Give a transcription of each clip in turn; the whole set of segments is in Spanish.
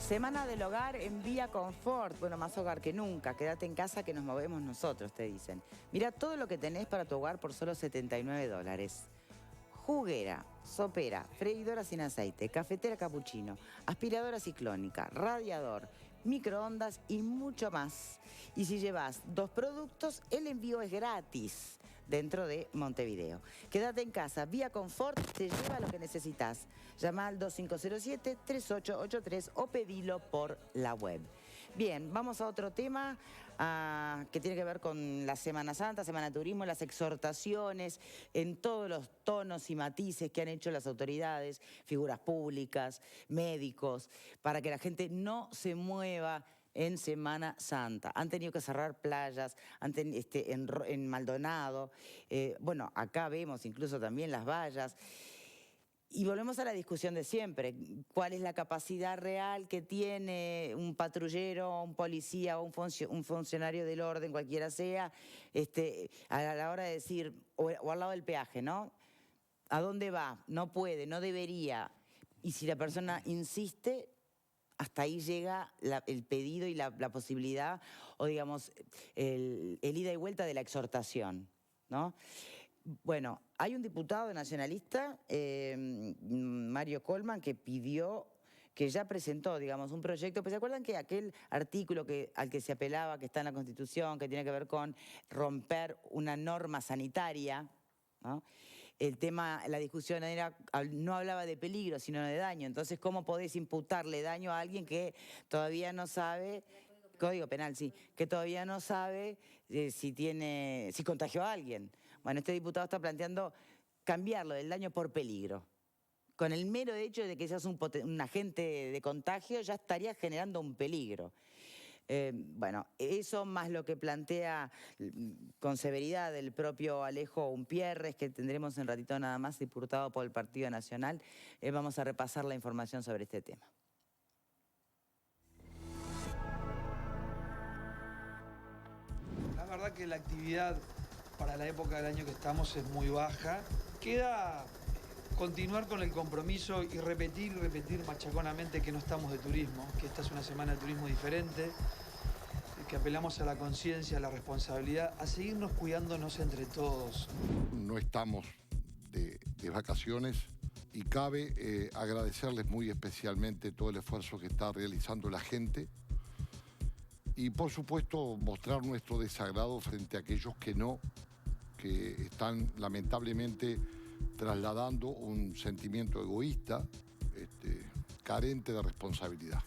Semana del hogar en Vía Confort. Bueno, más hogar que nunca. Quédate en casa que nos movemos nosotros, te dicen. Mira todo lo que tenés para tu hogar por solo $79. Juguera, sopera, freidora sin aceite, cafetera capuchino, aspiradora ciclónica, radiador, microondas y mucho más. Y si llevas 2 productos, el envío es gratis dentro de Montevideo. Quédate en casa, Vía Confort te lleva lo que necesitas. Llama al 2507-3883 o pedilo por la web. Bien, vamos a otro tema que tiene que ver con la Semana Santa, Semana de Turismo, las exhortaciones en todos los tonos y matices que han hecho las autoridades, figuras públicas, médicos, para que la gente no se mueva en Semana Santa. Han tenido que cerrar playas en Maldonado. Bueno, acá vemos incluso también las vallas. Y volvemos a la discusión de siempre. ¿Cuál es la capacidad real que tiene un patrullero, un policía o un funcionario del orden, cualquiera sea, a la hora de decir, o al lado del peaje, ¿no? ¿A dónde va? No puede, no debería. Y si la persona insiste, hasta ahí llega el pedido y la posibilidad, o digamos, el ida y vuelta de la exhortación, ¿no? Bueno, hay un diputado nacionalista, Mario Colman, que pidió, que ya presentó, digamos, un proyecto. Pues, ¿se acuerdan que aquel artículo al que se apelaba, que está en la Constitución, que tiene que ver con romper una norma sanitaria, ¿no? El tema, la discusión no hablaba de peligro, sino de daño. Entonces, ¿cómo podés imputarle daño a alguien que todavía no sabe... Código penal, sí, que todavía no sabe si contagió a alguien? Bueno, este diputado está planteando cambiarlo del daño por peligro. Con el mero hecho de que seas un agente de contagio, ya estaría generando un peligro. Bueno, eso más lo que plantea con severidad el propio Alejo Umpierres, que tendremos en ratito nada más, diputado por el Partido Nacional. Vamos a repasar la información sobre este tema. La verdad que la actividad para la época del año que estamos es muy baja. Queda continuar con el compromiso y repetir machaconamente que no estamos de turismo, que esta es una semana de turismo diferente, que apelamos a la conciencia, a la responsabilidad, a seguirnos cuidándonos entre todos. No estamos de vacaciones y cabe agradecerles muy especialmente todo el esfuerzo que está realizando la gente y, por supuesto, mostrar nuestro desagrado frente a aquellos que están lamentablemente trasladando un sentimiento egoísta, carente de responsabilidad.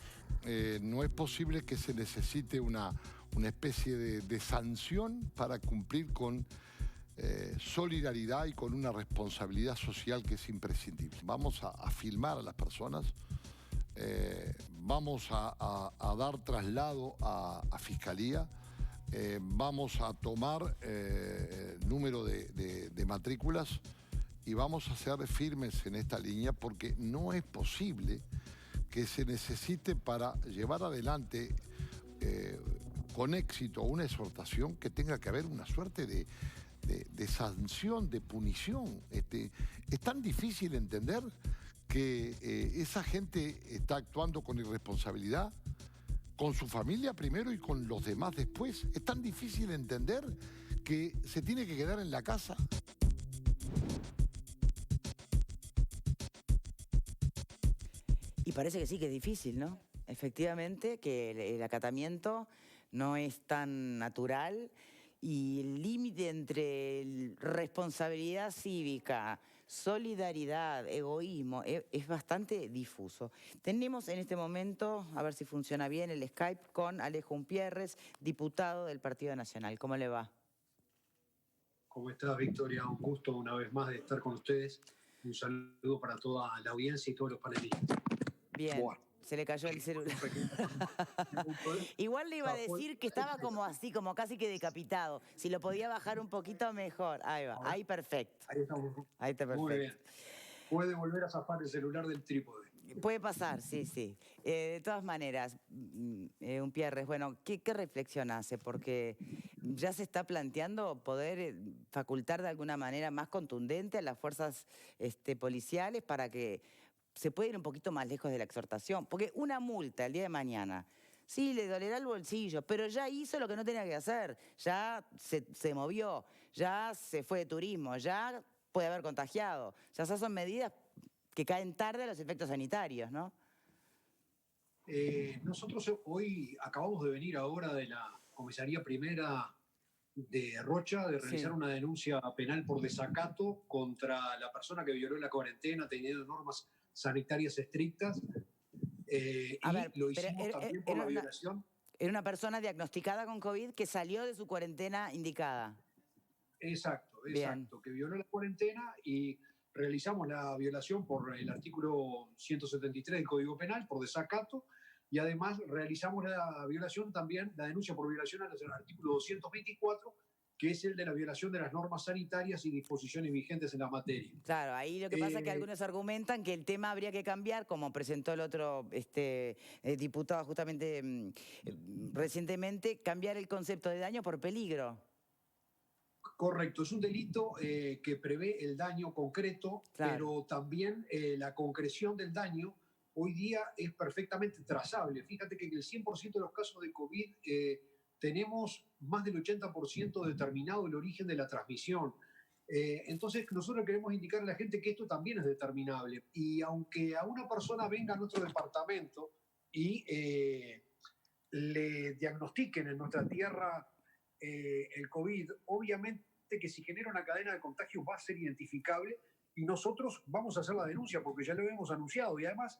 No es posible que se necesite una especie de sanción para cumplir con solidaridad y con una responsabilidad social que es imprescindible. Vamos a filmar a las personas, vamos a dar traslado a Fiscalía, vamos a tomar número de matrículas y vamos a ser firmes en esta línea porque no es posible que se necesite para llevar adelante con éxito una exhortación que tenga que haber una suerte de sanción, de punición. Es tan difícil entender que esa gente está actuando con irresponsabilidad, con su familia primero y con los demás después. Es tan difícil entender que se tiene que quedar en la casa. Y parece que sí, que es difícil, ¿no? Efectivamente, que el acatamiento no es tan natural y el límite entre responsabilidad cívica, solidaridad, egoísmo, es bastante difuso. Tenemos en este momento, a ver si funciona bien, el Skype con Alejo Umpierres, diputado del Partido Nacional. ¿Cómo le va? ¿Cómo estás, Victoria? Un gusto una vez más de estar con ustedes. Un saludo para toda la audiencia y todos los panelistas. Bien, bueno, se le cayó el celular. Igual le iba a decir que estaba como así, como casi que decapitado. Si lo podía bajar un poquito mejor. Ahí va, ahí perfecto. Ahí estamos. Ahí está perfecto. Muy bien. Puede volver a zafar el celular del trípode. Puede pasar, sí, sí. De todas maneras, Umpierres, bueno, ¿qué reflexión hace? Porque ya se está planteando poder facultar de alguna manera más contundente a las fuerzas policiales para que se puede ir un poquito más lejos de la exhortación, porque una multa el día de mañana, sí, le dolerá el bolsillo, pero ya hizo lo que no tenía que hacer, ya se movió, ya se fue de turismo, ya puede haber contagiado. Ya esas son medidas que caen tarde a los efectos sanitarios, ¿no? Nosotros hoy acabamos de venir ahora de la Comisaría Primera de Rocha de realizar Sí. una denuncia penal por desacato contra la persona que violó la cuarentena teniendo normas sanitarias estrictas A ver, y lo pero hicimos también por la violación. era una persona diagnosticada con COVID que salió de su cuarentena indicada. Exacto, Bien. exacto, que violó la cuarentena y realizamos la violación por el artículo 173 del Código Penal, por desacato, y además realizamos la violación también, la denuncia por violación al artículo 224, que es el de la violación de las normas sanitarias y disposiciones vigentes en la materia. Claro, ahí lo que pasa es que Eh, algunos argumentan que el tema habría que cambiar, como presentó el otro diputado justamente recientemente, cambiar el concepto de daño por peligro. Correcto, es un delito que prevé el daño concreto, Claro. pero también la concreción del daño hoy día es perfectamente trazable. Fíjate que en el 100% de los casos de COVID tenemos más del 80% determinado el origen de la transmisión. Entonces nosotros queremos indicarle a la gente que esto también es determinable. Y aunque a una persona venga a nuestro departamento y le diagnostiquen en nuestra tierra el COVID, obviamente que si genera una cadena de contagios va a ser identificable y nosotros vamos a hacer la denuncia porque ya lo hemos anunciado y además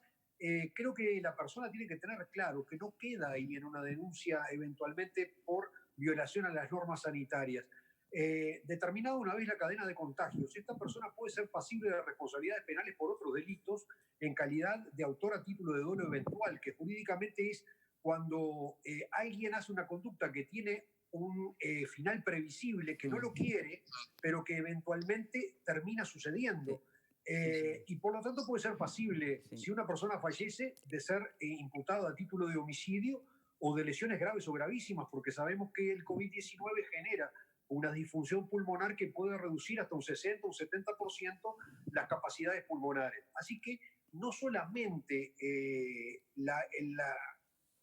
creo que la persona tiene que tener claro que no queda ahí en una denuncia eventualmente por violación a las normas sanitarias. Determinada una vez la cadena de contagios, esta persona puede ser pasible de responsabilidades penales por otros delitos en calidad de autor a título de dolo eventual, que jurídicamente es cuando alguien hace una conducta que tiene un final previsible, que no lo quiere, pero que eventualmente termina sucediendo. Y por lo tanto puede ser pasible, si una persona fallece, de ser imputado a título de homicidio o de lesiones graves o gravísimas, porque sabemos que el COVID-19 genera una disfunción pulmonar que puede reducir hasta un 60 o un 70% las capacidades pulmonares. Así que no solamente la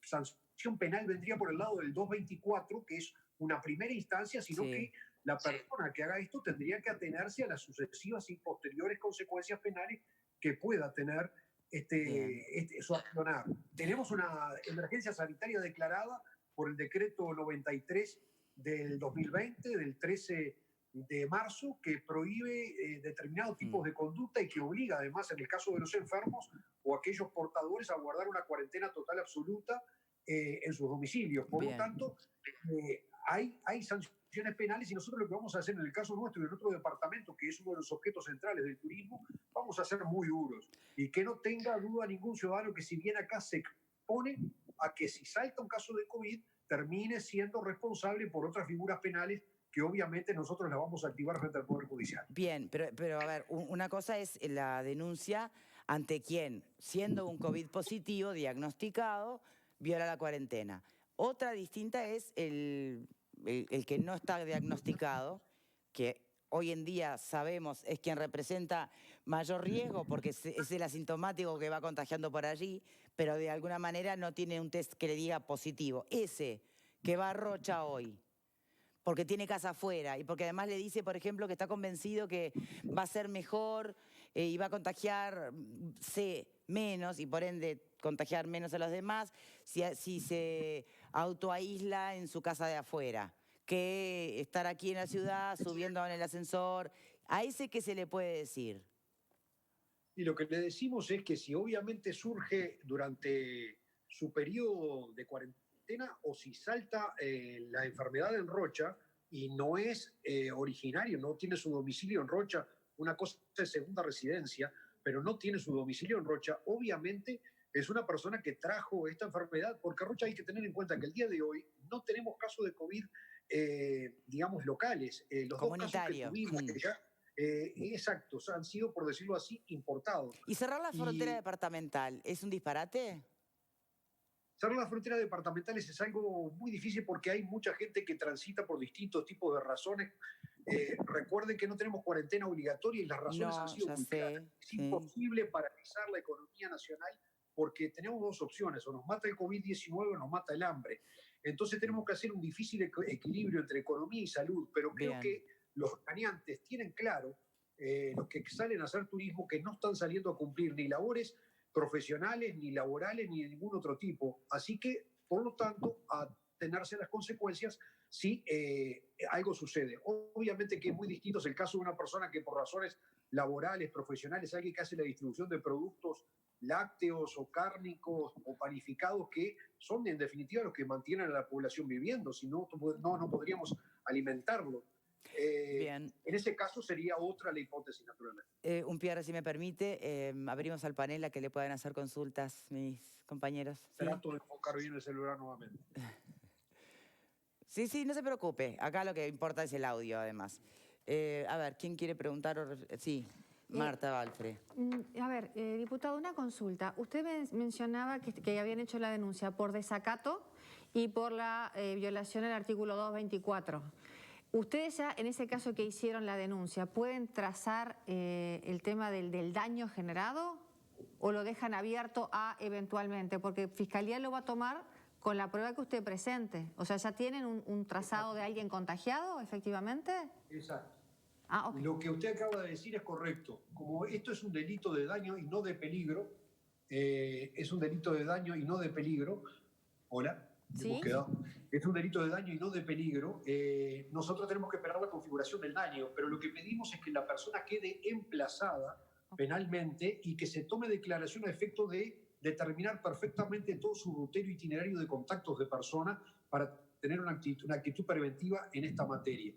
sanción penal vendría por el lado del 224, que es una primera instancia, sino que la persona que haga esto tendría que atenerse a las sucesivas y posteriores consecuencias penales que pueda tener su accionar. Tenemos una emergencia sanitaria declarada por el decreto 93 del 2020, del 13 de marzo, que prohíbe determinados tipos de conducta y que obliga además en el caso de los enfermos o aquellos portadores a guardar una cuarentena total absoluta en sus domicilios. Por lo tanto, hay sanciones penales y nosotros lo que vamos a hacer en el caso nuestro y en otro departamento, que es uno de los objetos centrales del turismo, vamos a ser muy duros. Y que no tenga duda ningún ciudadano que si bien acá se expone a que si salta un caso de COVID, termine siendo responsable por otras figuras penales que obviamente nosotros la vamos a activar frente al Poder Judicial. Bien, pero a ver, una cosa es la denuncia ante quien, siendo un COVID positivo, diagnosticado, viola la cuarentena. Otra distinta es el que no está diagnosticado, que hoy en día sabemos es quien representa mayor riesgo porque es el asintomático que va contagiando por allí, pero de alguna manera no tiene un test que le diga positivo. Ese que va a Rocha hoy, porque tiene casa afuera y porque además le dice, por ejemplo, que está convencido que va a ser mejor y va a contagiar menos y por ende contagiar menos a los demás si se autoaísla en su casa de afuera, que estar aquí en la ciudad subiendo en el ascensor. ¿A ese qué se le puede decir? Y lo que le decimos es que si obviamente surge durante su periodo de cuarentena o si salta la enfermedad en Rocha y no es originario, no tiene su domicilio en Rocha, una cosa es segunda residencia, pero no tiene su domicilio en Rocha, obviamente es una persona que trajo esta enfermedad, porque Rocha hay que tener en cuenta que el día de hoy no tenemos casos de COVID, digamos, locales. Los dos casos que tuvimos, que ya exactos, han sido, por decirlo así, importados. ¿Y cerrar la frontera departamental es un disparate? Cerrar las fronteras departamentales es algo muy difícil porque hay mucha gente que transita por distintos tipos de razones. Recuerden que no tenemos cuarentena obligatoria y las razones han No, sido ya muy claras. sé, Es sí. imposible paralizar la economía nacional porque tenemos dos opciones, o nos mata el COVID-19 o nos mata el hambre. Entonces tenemos que hacer un difícil equilibrio entre economía y salud, pero creo Bien. que los cañantes tienen claro, los que salen a hacer turismo, que no están saliendo a cumplir ni labores profesionales, ni laborales, ni de ningún otro tipo. Así que, por lo tanto, a tenerse las consecuencias si algo sucede. Obviamente que es muy distinto es el caso de una persona que por razones laborales, profesionales, alguien que hace la distribución de productos lácteos o cárnicos o panificados que son en definitiva los que mantienen a la población viviendo, si no, no podríamos alimentarlo. Bien. En ese caso sería otra la hipótesis, naturalmente. Un Pierre, si me permite, abrimos al panel a que le puedan hacer consultas mis compañeros. ¿Sí? Trato de enfocar bien el celular nuevamente. Sí, no se preocupe. Acá lo que importa es el audio, además. A ver, ¿quién quiere preguntar? Sí, Marta Balfre. A ver, diputado, una consulta. Usted mencionaba que habían hecho la denuncia por desacato y por la violación al artículo 224. ¿Ustedes ya, en ese caso que hicieron la denuncia, pueden trazar el tema del daño generado o lo dejan abierto a eventualmente? Porque Fiscalía lo va a tomar con la prueba que usted presente. O sea, ¿ya tienen un trazado de alguien contagiado, efectivamente? Exacto. Ah, okay. Lo que usted acaba de decir es correcto. Como esto es un delito de daño y no de peligro, es un delito de daño y no de peligro. Hola, ¿Sí? Hemos quedado. Es un delito de daño y no de peligro. Nosotros tenemos que esperar la configuración del daño, pero lo que pedimos es que la persona quede emplazada penalmente y que se tome declaración a efecto de determinar perfectamente todo su rutero itinerario de contactos de persona para tener una actitud preventiva en esta materia.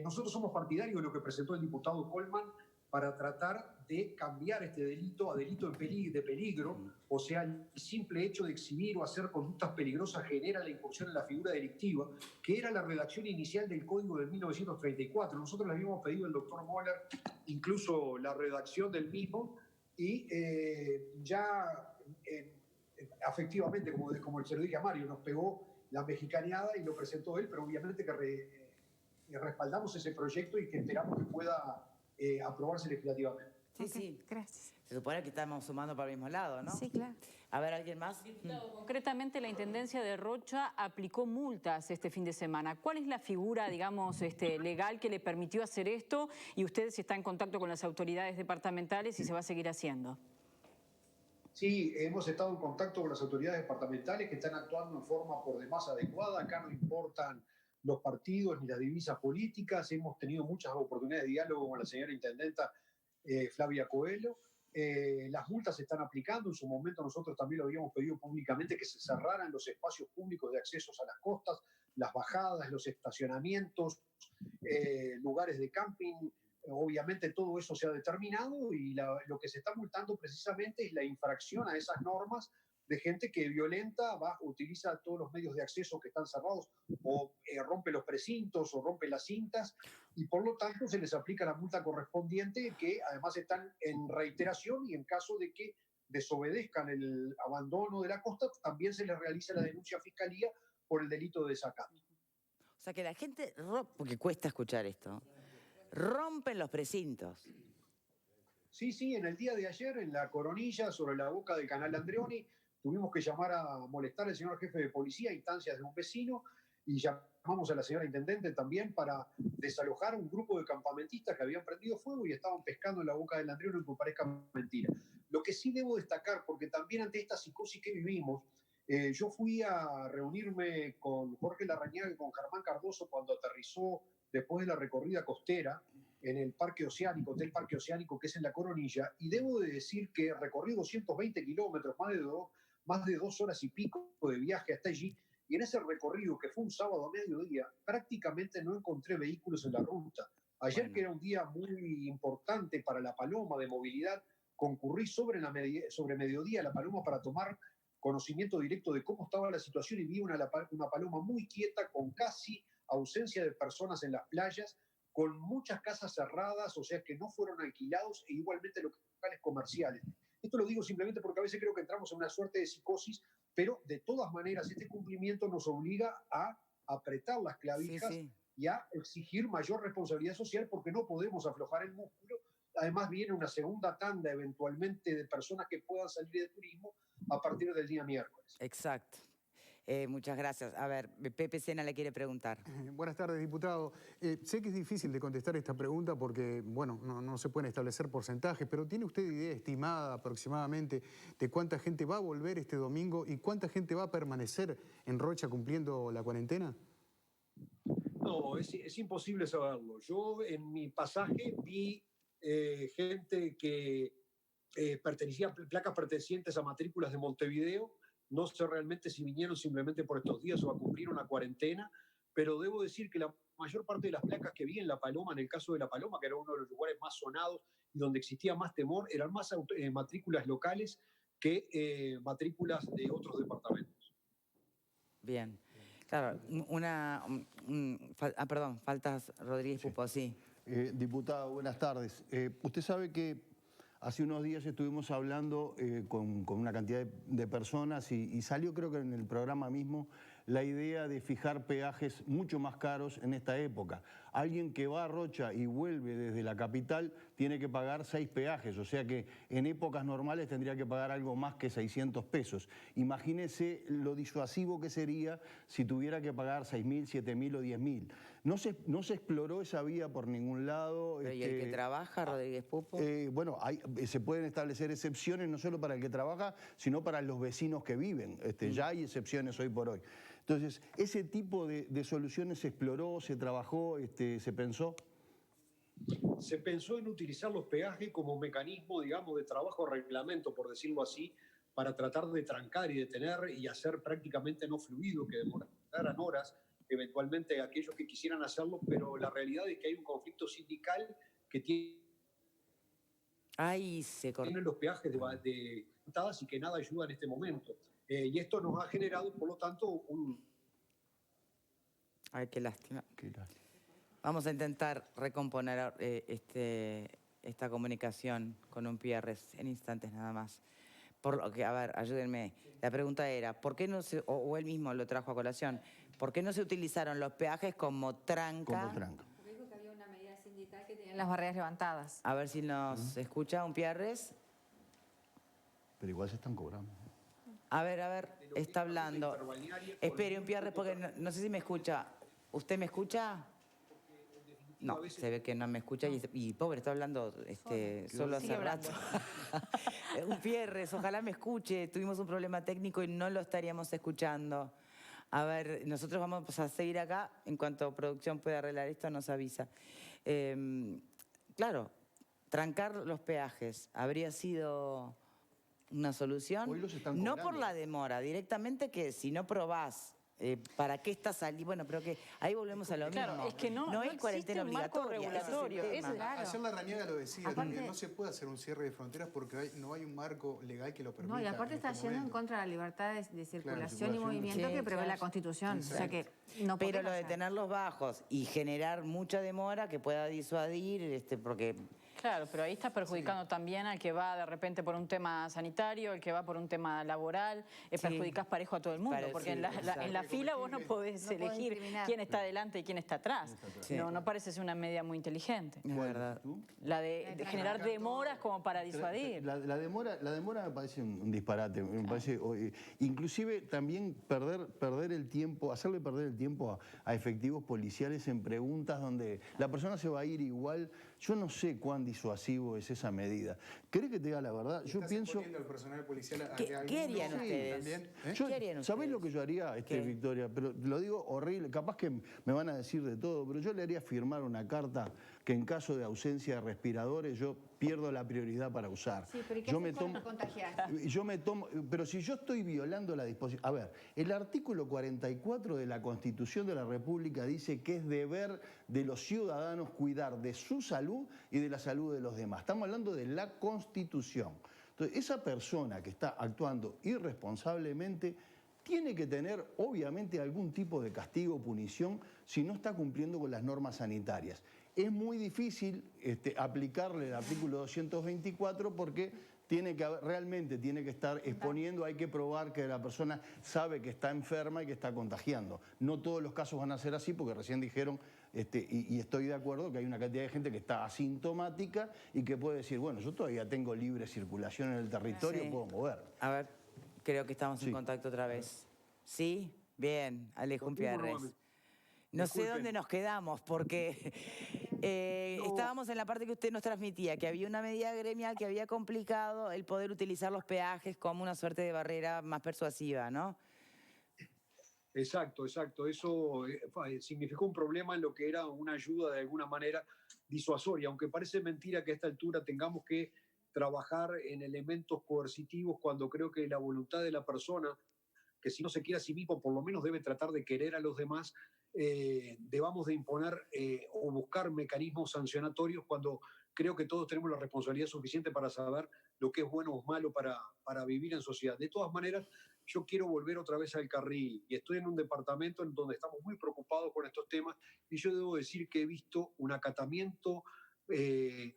Nosotros somos partidarios de lo que presentó el diputado Colman para tratar de cambiar este delito a delito de peligro, o sea, el simple hecho de exhibir o hacer conductas peligrosas genera la incursión en la figura delictiva, que era la redacción inicial del Código de 1934. Nosotros le habíamos pedido al doctor Moller incluso la redacción del mismo y efectivamente, como se lo dije a Mario, nos pegó la mexicaneada y lo presentó él, pero obviamente que respaldamos ese proyecto y que esperamos que pueda aprobarse legislativamente. Sí. Gracias. Se supone que estamos sumando para el mismo lado, ¿no? Sí, claro. A ver, ¿alguien más? Diputado, concretamente la Intendencia de Rocha aplicó multas este fin de semana. ¿Cuál es la figura, digamos, legal que le permitió hacer esto? Y usted si está en contacto con las autoridades departamentales y se va a seguir haciendo. Sí, hemos estado en contacto con las autoridades departamentales que están actuando en forma por demás adecuada. Acá no importan los partidos ni las divisas políticas. Hemos tenido muchas oportunidades de diálogo con la señora intendenta Flavia Coelho. Las multas se están aplicando. En su momento nosotros también lo habíamos pedido públicamente que se cerraran los espacios públicos de accesos a las costas, las bajadas, los estacionamientos, lugares de camping. Obviamente todo eso se ha determinado y lo que se está multando precisamente es la infracción a esas normas de gente que violenta, utiliza todos los medios de acceso que están cerrados o rompe los precintos o rompe las cintas y por lo tanto se les aplica la multa correspondiente que además están en reiteración y en caso de que desobedezcan el abandono de la costa también se les realiza la denuncia a Fiscalía por el delito de desacato. O sea que la gente, porque cuesta escuchar esto, rompen los precintos. Sí, en el día de ayer, en la Coronilla, sobre la boca del canal Andreoni, tuvimos que llamar a molestar al señor jefe de policía a instancias de un vecino y llamamos a la señora intendente también para desalojar a un grupo de campamentistas que habían prendido fuego y estaban pescando en la boca del Andreoni, aunque parezca mentira. Lo que sí debo destacar, porque también ante esta psicosis que vivimos, yo fui a reunirme con Jorge Larrañaga y con Germán Cardoso cuando aterrizó después de la recorrida costera en el Parque Oceánico, Hotel Parque Oceánico, que es en la Coronilla, y debo de decir que recorrí 220 kilómetros, más de 2 horas y pico de viaje hasta allí, y en ese recorrido, que fue un sábado a mediodía, prácticamente no encontré vehículos en la ruta. Ayer, que era un día muy importante para La Paloma de movilidad, concurrí sobre mediodía a La Paloma para tomar conocimiento directo de cómo estaba la situación y vi una Paloma muy quieta, con casi ausencia de personas en las playas, con muchas casas cerradas, o sea que no fueron alquilados, e igualmente locales comerciales. Esto lo digo simplemente porque a veces creo que entramos en una suerte de psicosis pero de todas maneras este cumplimiento nos obliga a apretar las clavijas y a exigir mayor responsabilidad social porque no podemos aflojar el músculo. Además viene una segunda tanda eventualmente de personas que puedan salir de turismo a partir del día miércoles. Exacto. Muchas gracias. A ver, Pepe Sena le quiere preguntar. Buenas tardes, diputado. Sé que es difícil de contestar esta pregunta porque, bueno, no se pueden establecer porcentajes, pero ¿tiene usted idea estimada aproximadamente de cuánta gente va a volver este domingo y cuánta gente va a permanecer en Rocha cumpliendo la cuarentena? No, es imposible saberlo. Yo en mi pasaje vi gente que pertenecía a placas pertenecientes a matrículas de Montevideo. No sé realmente si vinieron simplemente por estos días o a cumplir una cuarentena, pero debo decir que la mayor parte de las placas que vi en La Paloma, en el caso de La Paloma, que era uno de los lugares más sonados y donde existía más temor, eran más matrículas locales que matrículas de otros departamentos. Bien. Claro, perdón, faltas Rodríguez Pupo, sí. Diputado, buenas tardes. Usted sabe que hace unos días estuvimos hablando con una cantidad de personas y salió, creo que en el programa mismo, la idea de fijar peajes mucho más caros en esta época. Alguien que va a Rocha y vuelve desde la capital tiene que pagar 6 peajes, o sea que en épocas normales tendría que pagar algo más que 600 pesos. Imagínese lo disuasivo que sería si tuviera que pagar 6.000, 7.000 o 10.000. No se exploró esa vía por ningún lado. ¿Y el que trabaja, Rodríguez Pupo? Bueno, se pueden establecer excepciones no solo para el que trabaja, sino para los vecinos que viven. Ya hay excepciones hoy por hoy. Entonces, ¿ese tipo de soluciones se exploró, se trabajó, se pensó? Se pensó en utilizar los peajes como mecanismo, digamos, de trabajo reglamento, por decirlo así, para tratar de trancar y detener y hacer prácticamente no fluido, que demoraran horas, eventualmente aquellos que quisieran hacerlo, pero la realidad es que hay un conflicto sindical que tiene los peajes de y que nada ayuda en este momento. Y esto nos ha generado, por lo tanto, un... Ay, qué lástima. Vamos a intentar recomponer esta comunicación con un Pierres en instantes nada más. A ver, ayúdenme. La pregunta era, ¿por qué no se, o él mismo lo trajo a colación, ¿por qué no se utilizaron los peajes como tranca? Como tranca. Porque dijo que había una medida sindical que tenían las barreras levantadas. A ver si nos escucha un Pierres. Pero igual se están cobrando. A ver, está hablando. Espere un Pierres porque no sé si me escucha. ¿Usted me escucha? No, se ve que no me escucha y pobre, está hablando solo hace rato. Un Pierres, ojalá me escuche. Tuvimos un problema técnico y no lo estaríamos escuchando. A ver, nosotros vamos a seguir acá. En cuanto producción pueda arreglar esto, nos avisa. Claro, trancar los peajes habría sido una solución. Hoy los están no cobrando. por la demora, directamente que si no probás ¿para qué está saliendo? Bueno, pero que ahí volvemos a lo mismo. Claro, es que no hay cuarentena obligatoria. regulatorio. Claro. La Raniaga lo decía, Aparte, no se puede hacer un cierre de fronteras porque no hay un marco legal que lo permita. No, y aparte está yendo en contra de la libertad de circulación y movimiento que prevé la Constitución. Exacto. O sea que no Pero lo de hacer. tenerlos bajos y generar mucha demora que pueda disuadir, porque... Claro, pero ahí estás perjudicando también al que va de repente por un tema sanitario, el que va por un tema laboral, perjudicás parejo a todo el mundo, porque en la fila vos no podés elegir quién está adelante y quién está atrás. No parece ser una medida muy inteligente. Es verdad. La de generar demoras como para disuadir. La demora me parece un disparate. Me parece, inclusive también perder el tiempo, hacerle perder el tiempo a efectivos policiales en preguntas donde la persona se va a ir igual. Yo no sé cuán disuasivo es esa medida. ¿Querés que te diga la verdad? Yo pienso... El personal policial ¿Qué harían ustedes? También, ¿Qué harían ¿Sabés ustedes? lo que yo haría, Victoria? Pero lo digo horrible, capaz que me van a decir de todo, pero yo le haría firmar una carta que en caso de ausencia de respiradores yo pierdo la prioridad para usar. Sí, pero ¿y qué yo haces cuando contagias? Pero si yo estoy violando la disposición... A ver, el artículo 44 de la Constitución de la República dice que es deber de los ciudadanos cuidar de su salud y de la salud de los demás. Estamos hablando de la Constitución. Entonces, esa persona que está actuando irresponsablemente tiene que tener, obviamente, algún tipo de castigo o punición si no está cumpliendo con las normas sanitarias. Es muy difícil aplicarle el artículo 224 porque realmente tiene que estar exponiendo, hay que probar que la persona sabe que está enferma y que está contagiando. No todos los casos van a ser así porque recién dijeron, y estoy de acuerdo, que hay una cantidad de gente que está asintomática y que puede decir, bueno, yo todavía tengo libre circulación en el territorio, Sí. puedo mover. A ver, creo que estamos en contacto otra vez. ¿Sí? Bien, Alejo Continuamos Pierres. nuevamente. No sé Disculpen. dónde nos quedamos porque estábamos en la parte que usted nos transmitía, que había una medida gremial que había complicado el poder utilizar los peajes como una suerte de barrera más persuasiva, ¿no? Exacto, exacto. Eso significó un problema en lo que era una ayuda de alguna manera disuasoria, aunque parece mentira que a esta altura tengamos que trabajar en elementos coercitivos cuando creo que la voluntad de la persona, que si no se quiere a sí mismo, por lo menos debe tratar de querer a los demás, debamos de imponer o buscar mecanismos sancionatorios cuando creo que todos tenemos la responsabilidad suficiente para saber lo que es bueno o malo para vivir en sociedad. De todas maneras, yo quiero volver otra vez al carril y estoy en un departamento en donde estamos muy preocupados con estos temas y yo debo decir que he visto un acatamiento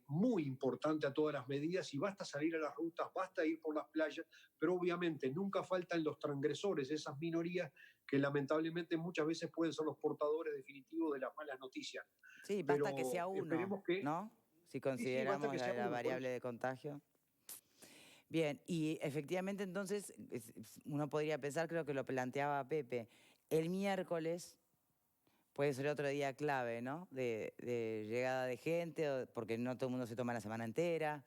muy importante a todas las medidas y basta salir a las rutas, basta ir por las playas, pero obviamente nunca faltan los transgresores, esas minorías que lamentablemente muchas veces pueden ser los portadores definitivos de las malas noticias. Sí, basta Pero que sea uno, esperemos que... ¿no? Si Sí, basta consideramos que sea la uno, variable de contagio. Bien, y efectivamente entonces uno podría pensar, creo que lo planteaba Pepe, el miércoles puede ser otro día clave, ¿no? De llegada de gente, porque no todo el mundo se toma la semana entera.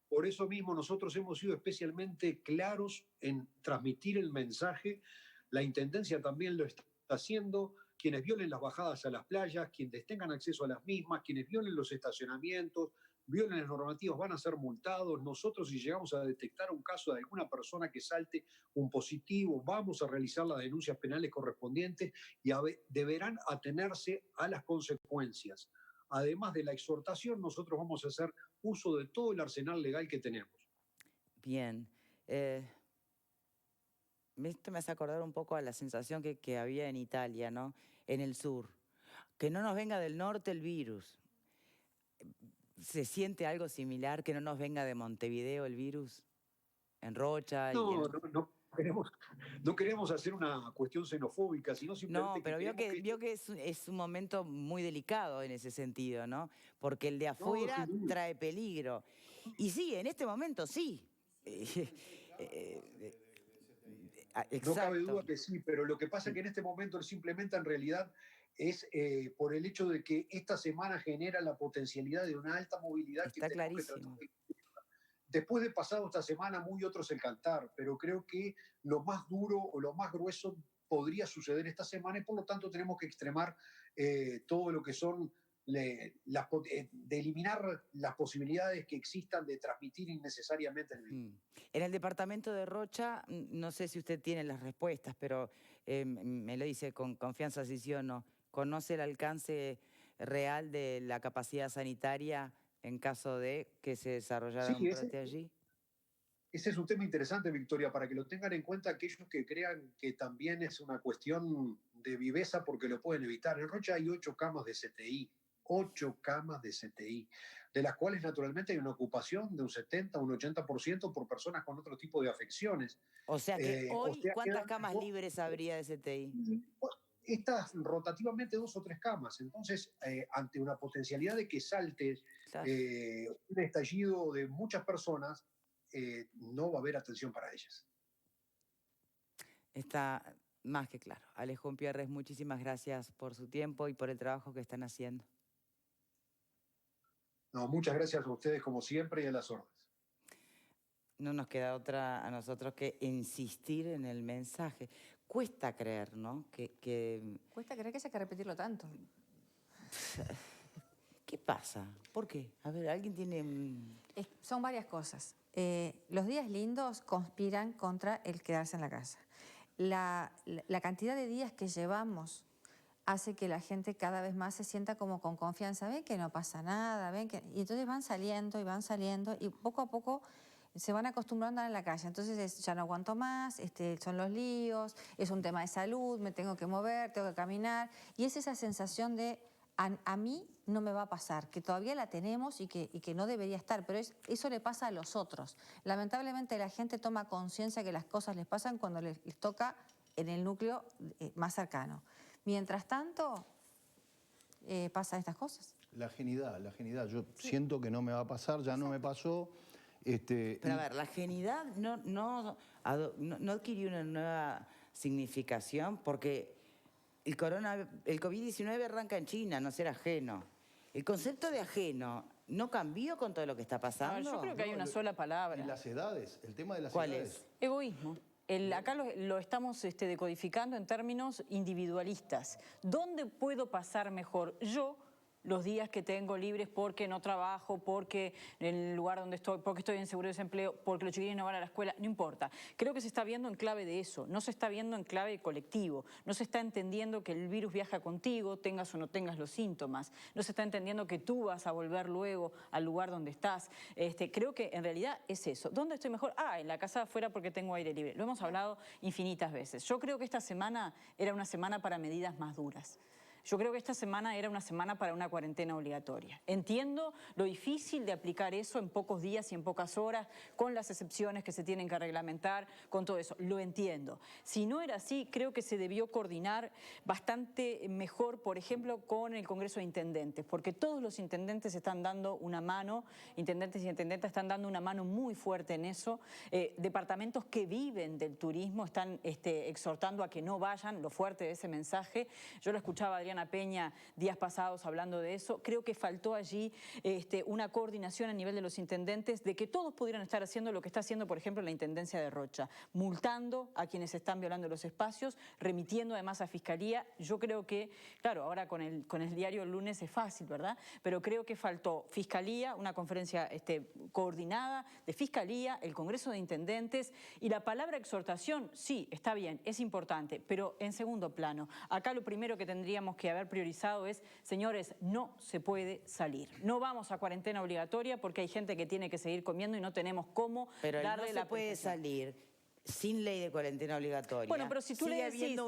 Por eso mismo nosotros hemos sido especialmente claros en transmitir el mensaje. La Intendencia también lo está haciendo. Quienes violen las bajadas a las playas, quienes tengan acceso a las mismas, quienes violen los estacionamientos, violen las normativas, van a ser multados. Nosotros, si llegamos a detectar un caso de alguna persona que salte un positivo, vamos a realizar las denuncias penales correspondientes y deberán atenerse a las consecuencias. Además de la exhortación, nosotros vamos a hacer uso de todo el arsenal legal que tenemos. Bien. Esto me hace acordar un poco a la sensación que había en Italia, ¿no? En el sur. Que no nos venga del norte el virus. ¿Se siente algo similar que no nos venga de Montevideo el virus? En Rocha y en... No queremos hacer una cuestión xenofóbica, sino simplemente No, pero vio que es un momento muy delicado en ese sentido, ¿no? Porque el de afuera trae peligro. Y sí, en este momento sí. No cabe duda que sí, pero lo que pasa es que en este momento se implementa en realidad es por el hecho de que esta semana genera la potencialidad de una alta movilidad que tenemos que tratar de... Después de pasado esta semana, muy otros el cantar, pero creo que lo más duro o lo más grueso podría suceder esta semana y por lo tanto tenemos que extremar todo lo que son, de eliminar las posibilidades que existan de transmitir innecesariamente el virus. En el departamento de Rocha, no sé si usted tiene las respuestas, pero me lo dice con confianza si sí o no. ¿Conoce el alcance real de la capacidad sanitaria en caso de que se desarrollara un brote allí? Ese es un tema interesante, Victoria, para que lo tengan en cuenta aquellos que crean que también es una cuestión de viveza porque lo pueden evitar. En Rocha hay 8 camas de CTI, 8 camas de CTI, de las cuales naturalmente hay una ocupación de un 70, un 80% por personas con otro tipo de afecciones. O sea que hoy, ¿cuántas camas libres habría de CTI? Estas rotativamente 2 o 3 camas. Entonces, ante una potencialidad de que salte un estallido de muchas personas, no va a haber atención para ellas. Está más que claro. Alejo Pierres, muchísimas gracias por su tiempo y por el trabajo que están haciendo. No, muchas gracias a ustedes como siempre y a las órdenes. No nos queda otra a nosotros que insistir en el mensaje. Cuesta creer, ¿no? Cuesta creer que haya que repetirlo tanto. ¿Qué pasa? ¿Por qué? A ver, ¿alguien tiene...? Son varias cosas. Los días lindos conspiran contra el quedarse en la casa. La cantidad de días que llevamos hace que la gente cada vez más se sienta como con confianza. Ven que no pasa nada, y entonces van saliendo y poco a poco se van acostumbrando a andar en la calle. Entonces ya no aguanto más, son los líos, es un tema de salud, me tengo que mover, tengo que caminar. Y es esa sensación de, a mí no me va a pasar, que todavía la tenemos y que no debería estar, pero eso le pasa a los otros. Lamentablemente la gente toma conciencia que las cosas les pasan cuando les toca en el núcleo más cercano. Mientras tanto, pasan estas cosas. La ajenidad. Yo siento que no me va a pasar, ya no me pasó. Pero a ver, la ajenidad no adquirió una nueva significación porque el COVID-19 arranca en China, no ser ajeno. El concepto de ajeno no cambió con todo lo que está pasando. Yo creo que hay una sola palabra. Y las edades, el tema de las ¿Cuál edades. es? Egoísmo. Acá lo estamos decodificando en términos individualistas. ¿Dónde puedo pasar mejor yo los días que tengo libres porque no trabajo, porque en el lugar donde estoy, porque estoy en seguro de desempleo, porque los chiquillos no van a la escuela? No importa. Creo que se está viendo en clave de eso, no se está viendo en clave colectivo, no se está entendiendo que el virus viaja contigo, tengas o no tengas los síntomas, no se está entendiendo que tú vas a volver luego al lugar donde estás. Creo que en realidad es eso. ¿Dónde estoy mejor? En la casa de afuera porque tengo aire libre. Lo hemos hablado infinitas veces. Yo creo que esta semana era una semana para medidas más duras. Yo creo que esta semana era una semana para una cuarentena obligatoria. Entiendo lo difícil de aplicar eso en pocos días y en pocas horas, con las excepciones que se tienen que reglamentar, con todo eso. Lo entiendo. Si no era así, creo que se debió coordinar bastante mejor, por ejemplo, con el Congreso de Intendentes, porque todos los intendentes están dando una mano, intendentes y intendentas están dando una mano muy fuerte en eso. Departamentos que viven del turismo están exhortando a que no vayan, lo fuerte de ese mensaje. Yo lo escuchaba a Adriana Peña días pasados hablando de eso. Creo que faltó allí una coordinación a nivel de los intendentes de que todos pudieran estar haciendo lo que está haciendo, por ejemplo, la Intendencia de Rocha, multando a quienes están violando los espacios, remitiendo además a Fiscalía. Yo creo que, claro, ahora con el diario el lunes es fácil, ¿verdad? Pero creo que faltó Fiscalía, una conferencia coordinada de Fiscalía, el Congreso de Intendentes y la palabra exhortación, sí, está bien, es importante, pero en segundo plano. Acá lo primero que tendríamos que haber priorizado es, señores, no se puede salir. No vamos a cuarentena obligatoria porque hay gente que tiene que seguir comiendo y no tenemos cómo darle la no se puede salir sin ley de cuarentena obligatoria. Bueno, pero si tú sigue le decís, habiendo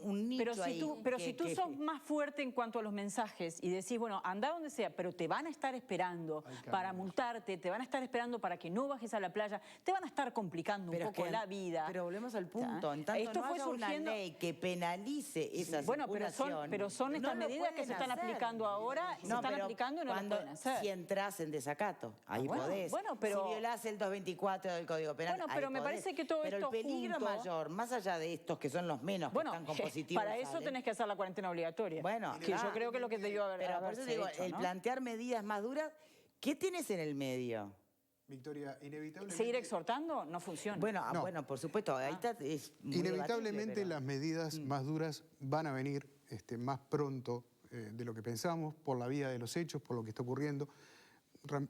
un nicho pero si tú sos más fuerte en cuanto a los mensajes y decís, bueno, anda donde sea, pero te van a estar esperando para multarte, te van a estar esperando para que no bajes a la playa, te van a estar complicando un poco la vida. Pero volvemos al punto, en tanto esto no fue haya surgiendo una ley que penalice esa circulación, pero son estas medidas que se están aplicando ahora y se están aplicando y no las pueden hacer. Si entras en desacato, ahí podés. Bueno, pero, si violás el 224 del Código Penal, bueno, pero ahí me podés. parece que todo pero esto el peligro junto, mayor, más allá de estos que son los menos que están con positivos, para eso tenés que hacer la cuarentena obligatoria. Bueno, que yo creo que es lo que debió haber pero por eso digo, hecho, el ¿no? plantear medidas más duras, ¿qué tienes en el medio? Victoria, inevitablemente... ¿Seguir exhortando? No funciona. Bueno, bueno, por supuesto, ahí está, es muy inevitablemente debatible, pero... las medidas más duras van a venir más pronto de lo que pensamos, por la vía de los hechos, por lo que está ocurriendo.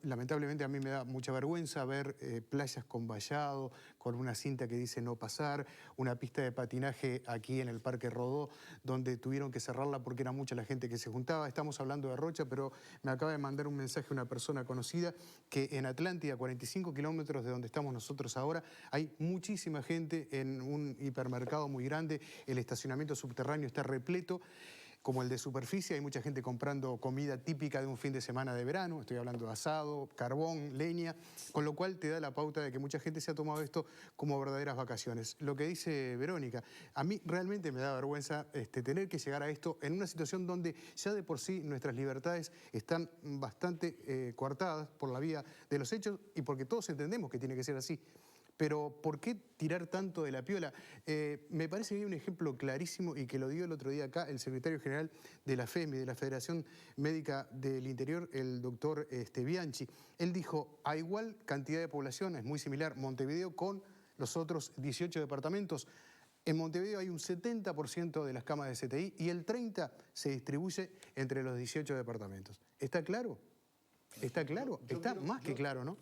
Lamentablemente a mí me da mucha vergüenza ver playas con vallado, con una cinta que dice no pasar, una pista de patinaje aquí en el Parque Rodó, donde tuvieron que cerrarla porque era mucha la gente que se juntaba. Estamos hablando de Rocha, pero me acaba de mandar un mensaje una persona conocida que en Atlántida, 45 kilómetros de donde estamos nosotros ahora, hay muchísima gente en un hipermercado muy grande, el estacionamiento subterráneo está repleto. Como el de superficie, hay mucha gente comprando comida típica de un fin de semana de verano, estoy hablando de asado, carbón, leña, con lo cual te da la pauta de que mucha gente se ha tomado esto como verdaderas vacaciones. Lo que dice Verónica, a mí realmente me da vergüenza tener que llegar a esto en una situación donde ya de por sí nuestras libertades están bastante coartadas por la vía de los hechos y porque todos entendemos que tiene que ser así. Pero ¿por qué tirar tanto de la piola? Me parece que hay un ejemplo clarísimo y que lo dio el otro día acá el secretario general de la FEMI, de la Federación Médica del Interior, el doctor Bianchi. Él dijo, a igual cantidad de población, es muy similar Montevideo con los otros 18 departamentos. En Montevideo hay un 70% de las camas de CTI y el 30% se distribuye entre los 18 departamentos. ¿Está claro? ¿Está claro? Está más que claro, ¿no?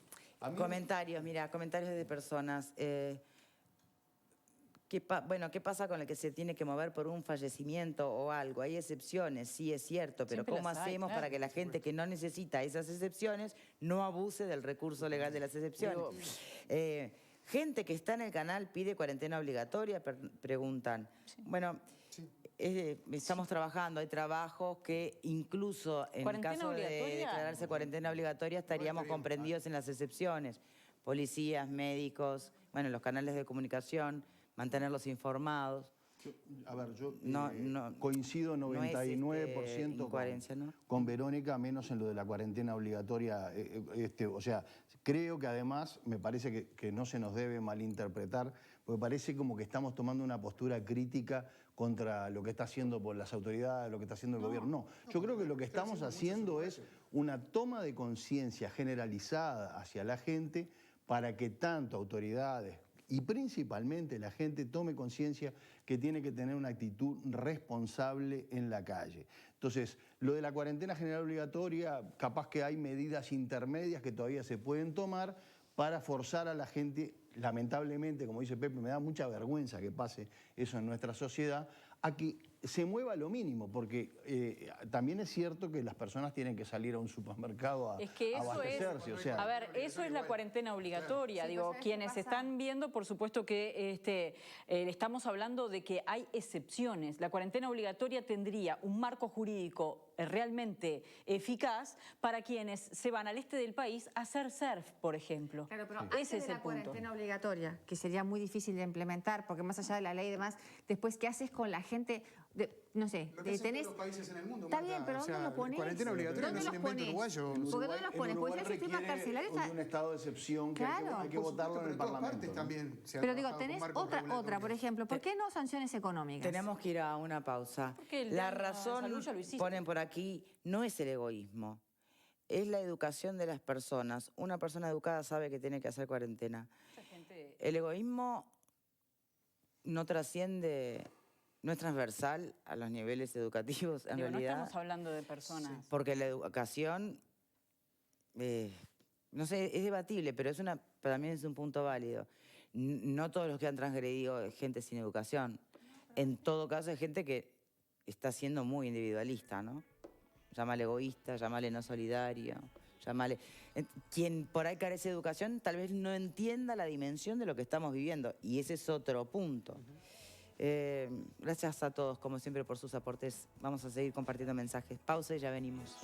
Comentarios, mira, comentarios de personas. ¿Qué pasa con el que se tiene que mover por un fallecimiento o algo? Hay excepciones, sí es cierto, pero Siempre ¿cómo las hay, hacemos claro, para que la gente que no necesita esas excepciones no abuse del recurso legal de las excepciones? Gente que está en el canal pide cuarentena obligatoria, preguntan. Sí. Bueno, estamos trabajando, hay trabajos que incluso en el caso de declararse cuarentena obligatoria estaríamos comprendidos en las excepciones. Policías, médicos, bueno, los canales de comunicación, mantenerlos informados. A ver, yo coincido 99% ¿no? con Verónica, menos en lo de la cuarentena obligatoria. O sea, creo que además me parece que no se nos debe malinterpretar, porque parece como que estamos tomando una postura crítica contra lo que está haciendo por las autoridades, lo que está haciendo el gobierno. No, yo creo que lo que estamos haciendo es una toma de conciencia generalizada hacia la gente para que tanto autoridades y principalmente la gente tome conciencia que tiene que tener una actitud responsable en la calle. Entonces, lo de la cuarentena general obligatoria, capaz que hay medidas intermedias que todavía se pueden tomar para forzar a la gente, lamentablemente, como dice Pepe, me da mucha vergüenza que pase eso en nuestra sociedad, a que se mueva lo mínimo, porque también es cierto que las personas tienen que salir a un supermercado a abastecerse. O sea, a ver, eso es la cuarentena obligatoria. Sí, digo, quienes están viendo, por supuesto que estamos hablando de que hay excepciones. La cuarentena obligatoria tendría un marco jurídico realmente eficaz para quienes se van al este del país a hacer surf, por ejemplo. Claro, pero ese es el punto. Cuarentena obligatoria, que sería muy difícil de implementar, porque más allá de la ley y demás, después, ¿qué haces con la gente? No sé, lo que tenés todos los países en el mundo. Está bien, pero ¿dónde lo pones? Cuarentena obligatoria no es un invento uruguayo. ¿Por qué no los pones? Pues ese sistema carcelario está... un estado de excepción que hay que votarlo en el Parlamento. También pero digo, tenés otra, por ejemplo, ¿por qué no sanciones económicas? Tenemos que ir a una pausa. La razón, ponen por aquí, no es el egoísmo, es la educación de las personas. Una persona educada sabe que tiene que hacer cuarentena. El egoísmo no trasciende... No es transversal a los niveles educativos, en realidad. No estamos hablando de personas. Sí. Porque la educación, no sé, es debatible, pero también es un punto válido. No todos los que han transgredido es gente sin educación. En todo caso, es gente que está siendo muy individualista, ¿no? Llámale egoísta, llámale no solidario, llámale... Quien por ahí carece de educación tal vez no entienda la dimensión de lo que estamos viviendo. Y ese es otro punto. Gracias a todos, como siempre, por sus aportes. Vamos a seguir compartiendo mensajes. Pausa y ya venimos.